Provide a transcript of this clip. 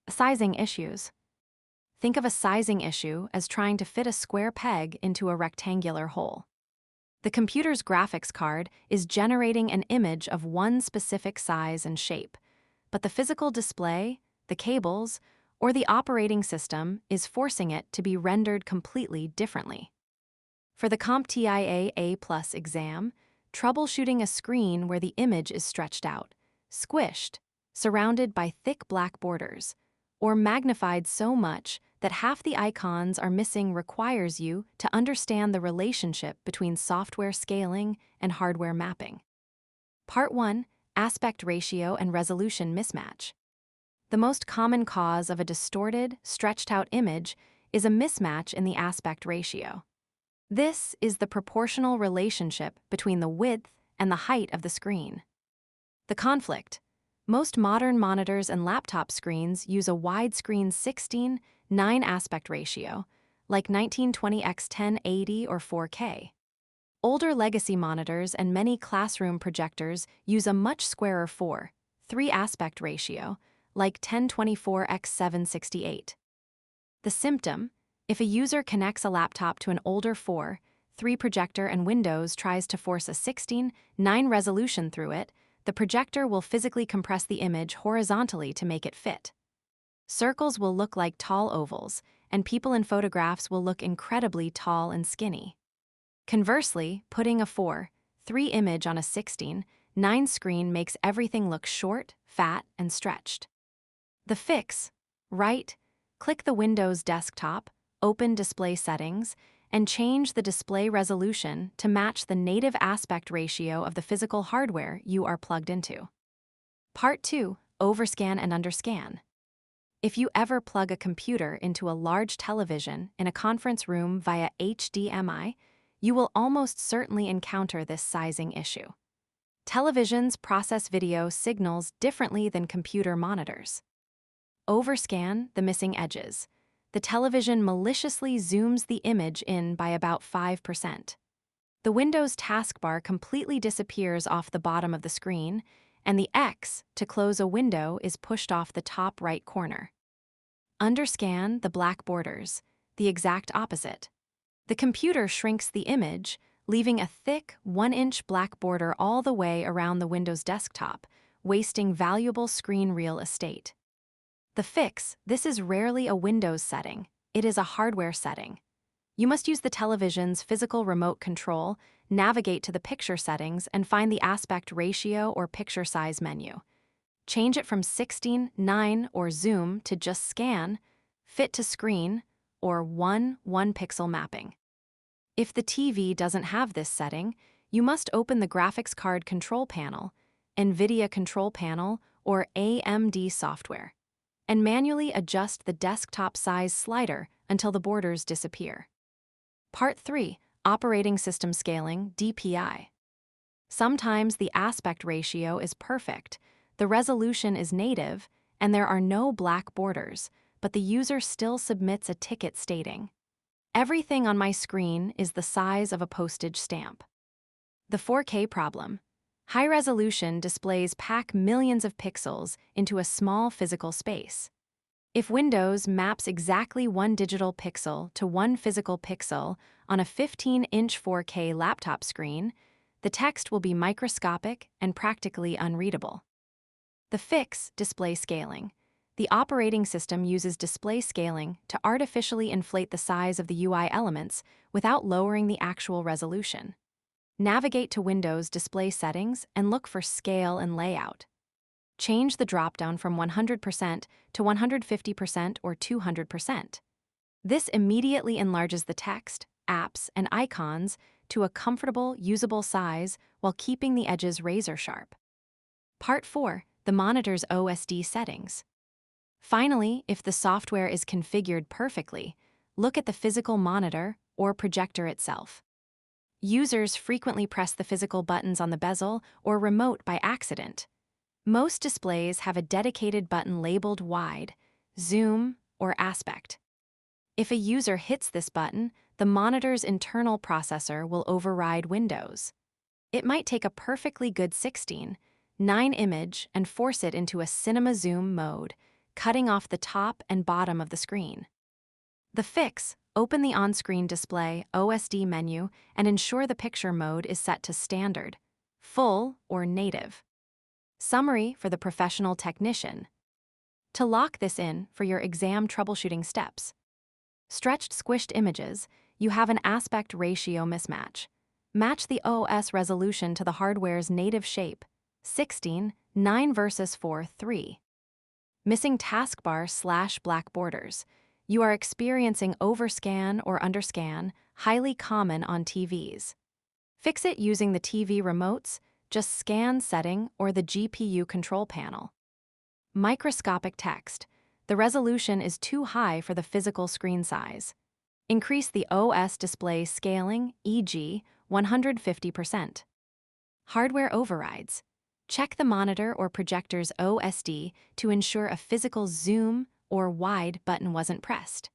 Sizing issues. Think of a sizing issue as trying to fit a square peg into a rectangular hole. The computer's graphics card is generating an image of one specific size and shape, but the physical display, the cables, or the operating system is forcing it to be rendered completely differently. For the CompTIA A+ exam, troubleshooting a screen where the image is stretched out, squished, surrounded by thick black borders, or magnified so much that half the icons are missing requires you to understand the relationship between software scaling and hardware mapping. Part 1. Aspect ratio and resolution mismatch. The most common cause of a distorted, stretched-out image is a mismatch in the aspect ratio. This is the proportional relationship between the width and the height of the screen. The conflict. Most modern monitors and laptop screens use a widescreen 16:9 aspect ratio, like 1920x1080 or 4K. Older legacy monitors and many classroom projectors use a much squarer 4:3 aspect ratio, like 1024x768. The symptom: if a user connects a laptop to an older 4:3 projector and Windows tries to force a 16:9 resolution through it, the projector will physically compress the image horizontally to make it fit. Circles will look like tall ovals, and people in photographs will look incredibly tall and skinny. Conversely, putting a 4:3 image on a 16:9 screen makes everything look short, fat, and stretched. The fix: right-click the Windows desktop, open Display Settings, and change the display resolution to match the native aspect ratio of the physical hardware you are plugged into. Part 2. Overscan and underscan. If you ever plug a computer into a large television in a conference room via HDMI, you will almost certainly encounter this sizing issue. Televisions process video signals differently than computer monitors. Overscan the missing edges. The television maliciously zooms the image in by about 5%. The Windows taskbar completely disappears off the bottom of the screen, and the X to close a window is pushed off the top right corner. Underscan the black borders, the exact opposite. The computer shrinks the image, leaving a thick 1-inch black border all the way around the Windows desktop, wasting valuable screen real estate. The fix: this is rarely a Windows setting, it is a hardware setting. You must use the television's physical remote control, navigate to the picture settings, and find the aspect ratio or picture size menu. Change it from 16:9 or zoom to just scan, fit to screen, or 1:1 pixel mapping. If the TV doesn't have this setting, you must open the graphics card control panel, NVIDIA Control Panel, or AMD software, and manually adjust the desktop size slider until the borders disappear. Part 3. Operating System Scaling, DPI. Sometimes the aspect ratio is perfect, the resolution is native, and there are no black borders, but the user still submits a ticket stating, "Everything on my screen is the size of a postage stamp." The 4K problem. High-resolution displays pack millions of pixels into a small physical space. If Windows maps exactly one digital pixel to one physical pixel on a 15-inch 4K laptop screen, the text will be microscopic and practically unreadable. The fix: display scaling. The operating system uses display scaling to artificially inflate the size of the UI elements without lowering the actual resolution. Navigate to Windows Display Settings and look for Scale and Layout. Change the dropdown from 100% to 150% or 200%. This immediately enlarges the text, apps, and icons to a comfortable, usable size while keeping the edges razor-sharp. Part 4. The monitor's OSD settings. Finally, if the software is configured perfectly, look at the physical monitor or projector itself. Users frequently press the physical buttons on the bezel or remote by accident. Most displays have a dedicated button labeled Wide, Zoom, or Aspect. If a user hits this button, the monitor's internal processor will override Windows. It might take a perfectly good 16:9 image and force it into a cinema zoom mode, cutting off the top and bottom of the screen. The fix: open the on-screen display OSD menu and ensure the picture mode is set to standard, full, or native. Summary for the professional technician. To lock this in for your exam troubleshooting steps. Stretched squished images, you have an aspect ratio mismatch. Match the OS resolution to the hardware's native shape, 16:9 versus 4:3. Missing taskbar/black borders. You are experiencing overscan or underscan, highly common on TVs. Fix it using the TV remotes, just scan setting, or the GPU control panel. Microscopic text. The resolution is too high for the physical screen size. Increase the OS display scaling, e.g., 150%. Hardware overrides. Check the monitor or projector's OSD to ensure a physical zoom or wide button wasn't pressed.